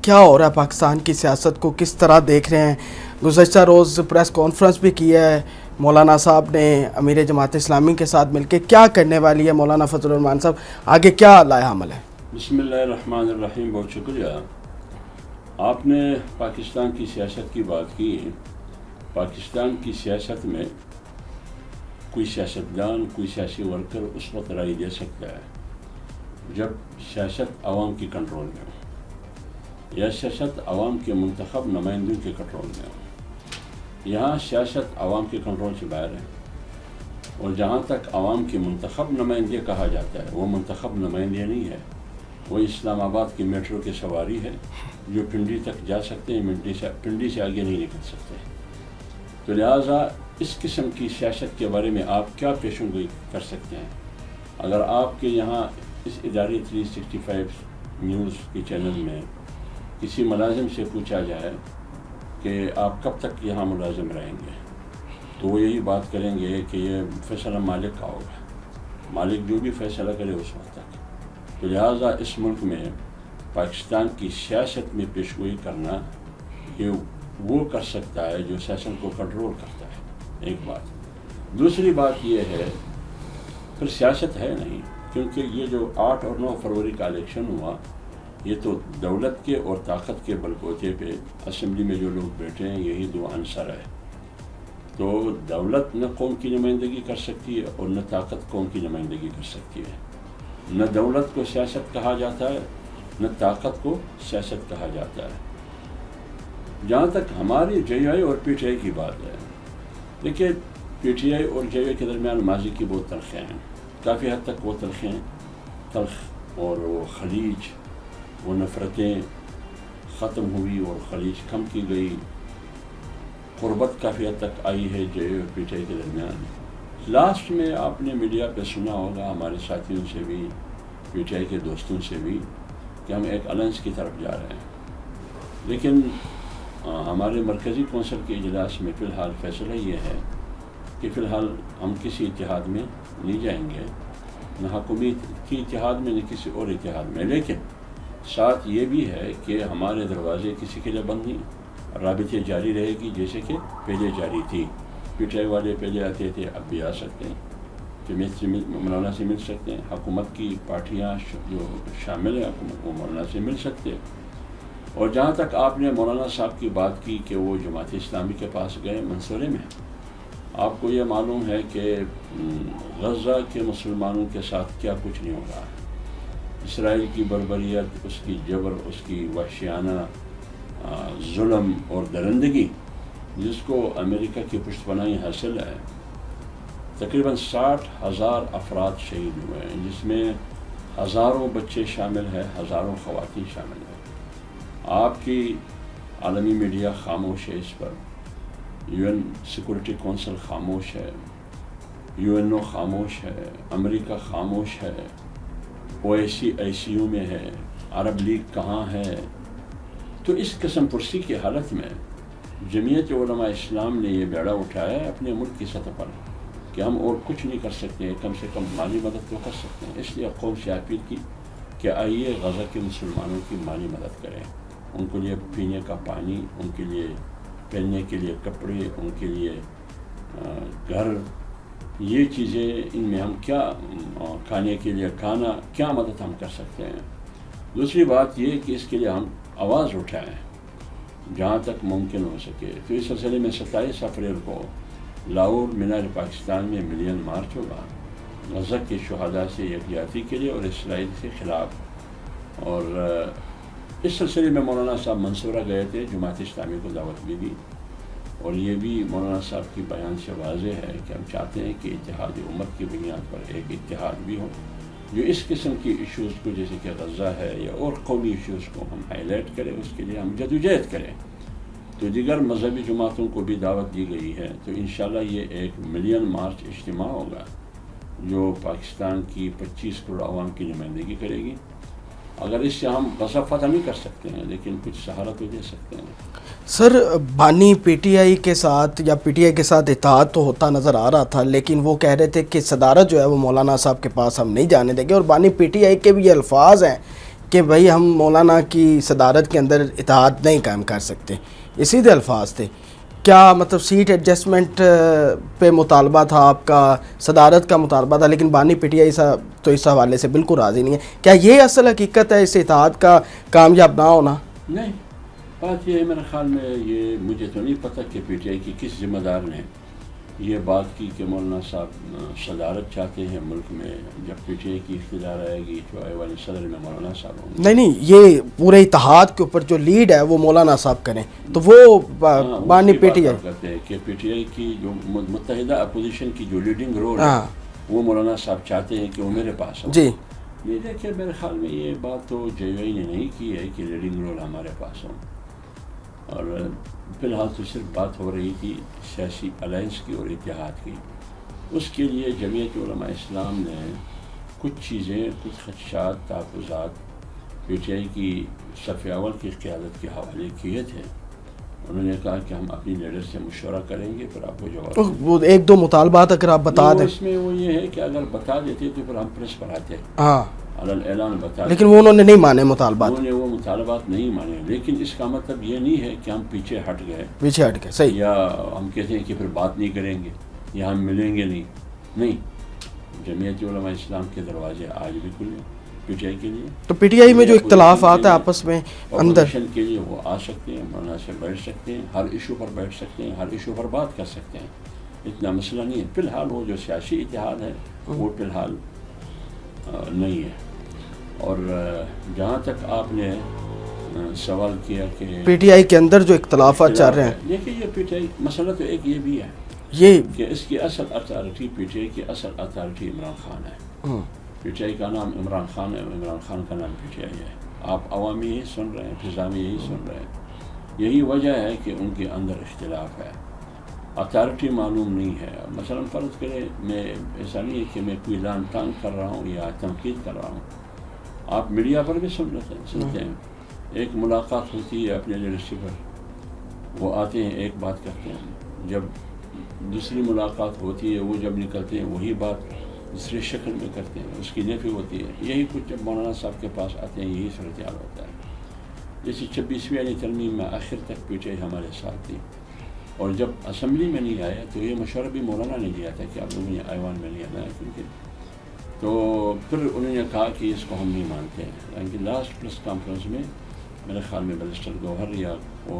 کیا ہو رہا ہے پاکستان کی سیاست کو کس طرح دیکھ رہے ہیں؟ گزشتہ روز پریس کانفرنس بھی کی ہے مولانا صاحب نے امیر جماعت اسلامی کے ساتھ مل کے. کیا کرنے والی ہے مولانا فضل الرحمان صاحب؟ آگے کیا لائحہ عمل ہے؟ بسم اللہ الرحمن الرحیم. بہت شکریہ. آپ نے پاکستان کی سیاست کی بات کی. پاکستان کی سیاست میں کوئی سیاستدان، کوئی سیاسی ورکر اس وقت رائے دے سکتا ہے جب سیاست عوام کی کنٹرول میں ہو یا سیاست عوام کے منتخب نمائندوں کے کنٹرول میں ہو. یہاں سیاست عوام کے کنٹرول سے باہر ہے، اور جہاں تک عوام کے منتخب نمائندے کہا جاتا ہے وہ منتخب نمائندے نہیں ہے، وہ اسلام آباد کی میٹرو کی سواری ہے جو پنڈی تک جا سکتے ہیں، پنڈی سے آگے نہیں نکل سکتے. تو لہٰذا اس قسم کی سیاست کے بارے میں آپ کیا پیشن گوئی کر سکتے ہیں؟ اگر آپ کے یہاں اس ادارے 365 نیوز کے چینل میں کسی ملازم سے پوچھا جائے کہ آپ کب تک یہاں ملازم رہیں گے، تو وہ یہی بات کریں گے کہ یہ فیصلہ مالک کا ہوگا، مالک جو بھی فیصلہ کرے اس وقت تک. تو لہٰذا اس ملک میں پاکستان کی سیاست میں پیشگوئی کرنا یہ وہ کر سکتا ہے جو سیشن کو کنٹرول کرتا ہے. ایک بات. دوسری بات یہ ہے پھر سیاست ہے نہیں، کیونکہ یہ جو 8 اور 9 فروری کا الیکشن ہوا یہ تو دولت کے اور طاقت کے بلبوتے پہ اسمبلی میں جو لوگ بیٹھے ہیں یہی دو عنصر ہے. تو دولت نہ قوم کی نمائندگی کر سکتی ہے اور نہ طاقت قوم کی نمائندگی کر سکتی ہے. نہ دولت کو سیاست کہا جاتا ہے نہ طاقت کو سیاست کہا جاتا ہے. جہاں تک ہماری جے آئی اور پی ٹی آئی کی بات ہے، دیکھیے پی ٹی آئی اور جے آئی کے درمیان ماضی کی بہت تلخیں ہیں، کافی حد تک وہ تلخ اور وہ خلیج وہ نفرتیں ختم ہوئی اور خلیج کم کی گئی. قربت کافی حد تک آئی ہے جے آئی اور پی ٹی آئی کے درمیان. لاسٹ میں آپ نے میڈیا پہ سنا ہوگا ہمارے ساتھیوں سے بھی پی ٹی آئی کے دوستوں سے بھی کہ ہم ایک الائنس کی طرف جا رہے ہیں. لیکن ہمارے مرکزی کونسل کے اجلاس میں فی الحال فیصلہ یہ ہے کہ فی الحال ہم کسی اتحاد میں نہیں جائیں گے، نہ حکومت کی اتحاد میں نہ کسی اور اتحاد میں. لیکن ساتھ یہ بھی ہے کہ ہمارے دروازے کسی کے لیے بند نہیں، رابطے جاری رہے گی جیسے کہ پہلے جاری تھی. پی ٹی آئی والے پہلے آتے تھے، اب بھی آ سکتے ہیں، جمعیت سے مولانا سے مل سکتے ہیں. حکومت کی پارٹیاں جو شامل ہیں حکومت وہ مولانا سے مل سکتے ہیں. اور جہاں تک آپ نے مولانا صاحب کی بات کی کہ وہ جماعت اسلامی کے پاس گئے منصورے میں، آپ کو یہ معلوم ہے کہ غزہ کے مسلمانوں کے ساتھ کیا کچھ نہیں ہو رہا ہے. اسرائیل کی بربریت، اس کی جبر، اس کی وحشیانہ ظلم اور درندگی جس کو امریکہ کی پشت پناہی حاصل ہے. تقریباً 60,000 افراد شہید ہوئے ہیں، جس میں ہزاروں بچے شامل ہیں، ہزاروں خواتین شامل ہیں. آپ کی عالمی میڈیا خاموش ہے اس پر، یو این سیکورٹی کونسل خاموش ہے، یو این او خاموش ہے، امریکہ خاموش ہے، او آئی سی یو میں ہے، عرب لیگ کہاں ہے. تو اس قسم پرسی کی حالت میں جمعیت علماء اسلام نے یہ بیڑا اٹھایا ہے اپنے ملک کی سطح پر کہ ہم اور کچھ نہیں کر سکتے، کم سے کم مالی مدد تو کر سکتے ہیں. اس لیے قوم سے اپیل کی کہ آئیے غزہ کے مسلمانوں کی مالی مدد کریں، ان کے لیے پینے کا پانی، ان کے لیے پہننے کے لیے کپڑے، ان کے لیے گھر، یہ چیزیں ان میں ہم کیا کھانے کے لیے کھانا، کیا مدد ہم کر سکتے ہیں. دوسری بات یہ کہ اس کے لیے ہم آواز اٹھائیں جہاں تک ممکن ہو سکے. تو اس سلسلے میں 27 اپریل کو لاہور مینار پاکستان میں ملین مارچ ہوگا غزہ کے شہداء سے یکجہتی کے لیے اور اسرائیل کے خلاف. اور اس سلسلے میں مولانا صاحب منصورہ گئے تھے، جماعت اسلامی کو دعوت بھی دی. اور یہ بھی مولانا صاحب کی بیان سے واضح ہے کہ ہم چاہتے ہیں کہ اتحاد امت کی بنیاد پر ایک اتحاد بھی ہو جو اس قسم کی ایشوز کو جیسے کہ غزہ ہے یا اور قومی ایشوز کو ہم ہائی لائٹ کریں، اس کے لیے ہم جدوجہد کریں. تو دیگر مذہبی جماعتوں کو بھی دعوت دی گئی ہے. تو انشاءاللہ یہ ایک ملین مارچ اجتماع ہوگا جو پاکستان کی 25 کروڑ عوام کی نمائندگی کرے گی. اگر اس سے ہم غزہ فتح نہیں کر سکتے ہیں لیکن کچھ سہارا تو دے سکتے ہیں. سر بانی پی ٹی آئی کے ساتھ یا پی ٹی آئی کے ساتھ اتحاد تو ہوتا نظر آ رہا تھا، لیکن وہ کہہ رہے تھے کہ صدارت جو ہے وہ مولانا صاحب کے پاس ہم نہیں جانے دیں گے. اور بانی پی ٹی آئی کے بھی یہ الفاظ ہیں کہ بھائی ہم مولانا کی صدارت کے اندر اتحاد نہیں قائم کر سکتے، یہ سیدھے الفاظ تھے. کیا مطلب سیٹ ایڈجسٹمنٹ پہ مطالبہ تھا آپ کا، صدارت کا مطالبہ تھا، لیکن بانی پی ٹی آئی صاحب تو اس حوالے سے بالکل راضی نہیں ہے. کیا یہ اصل حقیقت ہے اس اتحاد کا کامیاب نہ ہونا؟ نہیں، بات یہ ہے میرے خیال میں، یہ مجھے تو نہیں پتہ کہ پی ٹی آئی کی کس ذمہ دار نے یہ بات کی کہ مولانا صاحب صدارت چاہتے ہیں ملک میں. جب پی ٹی آئی کی اقتدار آئے گی تو آئے والے صدر میں مولانا صاحب ہوں گے. نہیں، یہ پورے اتحاد کے اوپر جو لیڈ ہے وہ مولانا صاحب کریں، تو وہ بانی پی ٹی آئی کرتے ہیں کہ پی ٹی آئی کی جو متحدہ اپوزیشن کی جو لیڈنگ رول ہے وہ مولانا صاحب چاہتے ہیں کہ وہ میرے پاس ہو. جی یہ دیکھیں میرے خیال میں یہ بات تو جے یو آئی نے نہیں کی ہے کہ لیڈنگ رول ہمارے پاس ہو. اور فی الحال تو صرف بات ہو رہی تھی سیاسی الائنس کی اور اتحاد کی. اس کے لیے جمعیت علماء اسلام نے کچھ چیزیں، کچھ خدشات، تحفظات پی ٹی آئی کی صف اول کی قیادت کے حوالے کیے تھے. انہوں نے کہا کہ ہم اپنی لیڈر سے مشورہ کریں گے پھر آپ کو جواب. وہ ایک دو مطالبات اگر آپ بتا دیں. اس میں وہ یہ ہے کہ اگر بتا دیتے تو پھر ہم پریس پر آتے، ہاں اعلان بتا، لیکن وہ انہوں نے نہیں مانے مطالبات. انہوں نے وہ مطالبات نہیں مانے. لیکن اس کا مطلب یہ نہیں ہے کہ ہم پیچھے ہٹ گئے، صحیح، یا ہم کہتے ہیں کہ پھر بات نہیں کریں گے یا ہم ملیں گے نہیں. جمعیت علماء اسلام کے دروازے آج بھی کھلے پی ٹی آئی کے لیے. تو پی ٹی آئی میں جو اختلافات ہیں آپس میں اندر کے لیے وہ آ سکتے ہیں، مولانا سے بیٹھ سکتے ہیں، ہر ایشو پر بیٹھ سکتے ہیں، ہر ایشو پر بات کر سکتے ہیں. اتنا مسئلہ نہیں ہے. فی الحال وہ جو سیاسی اتحاد ہے وہ فی الحال نہیں ہے. اور جہاں تک آپ نے سوال کیا کہ پی ٹی آئی کے اندر جو اختلافات چل رہے ہیں، دیکھیے یہ پی ٹی آئی مسئلہ تو ایک یہ بھی ہے یہ کہ اس کی اصل اتھارٹی، پی ٹی آئی کی اصل اتھارٹی عمران خان ہے. پی ٹی آئی کا نام عمران خان ہے، عمران خان کا نام پی ٹی آئی ہے. آپ عوامی یہی سن رہے ہیں، فضا میں یہی سن رہے ہیں. یہی وجہ ہے کہ ان کے اندر اختلاف ہے، اتھارٹی معلوم نہیں ہے. مثلا فرض کرے، میں ایسا نہیں ہے کہ میں کوئی لان تان کر رہا ہوں یا تنقید کر رہا ہوں. آپ میڈیا پر بھی سنتے ہیں، ایک ملاقات ہوتی ہے اپنے لیڈرشپ پر، وہ آتے ہیں ایک بات کرتے ہیں، جب دوسری ملاقات ہوتی ہے وہ جب نکلتے ہیں وہی بات دوسری شکل میں کرتے ہیں، اس کی نفی ہوتی ہے. یہی کچھ جب مولانا صاحب کے پاس آتے ہیں یہی صورتحال ہوتا ہے. جیسے 26ویں ترمیم میں آخر تک پی ٹی آئی ہمارے ساتھ تھی، اور جب اسمبلی میں نہیں آیا تو یہ مشورہ بھی مولانا نے دیا تھا کہ آپ لوگوں نے ایوان میں نہیں آنا ہے، کیونکہ تو پھر انہوں نے کہا کہ اس کو ہم نہیں مانتے ہیں. یعنی کہ لاسٹ پریس کانفرنس میں میرے خیال میں بیرسٹر گوہر یا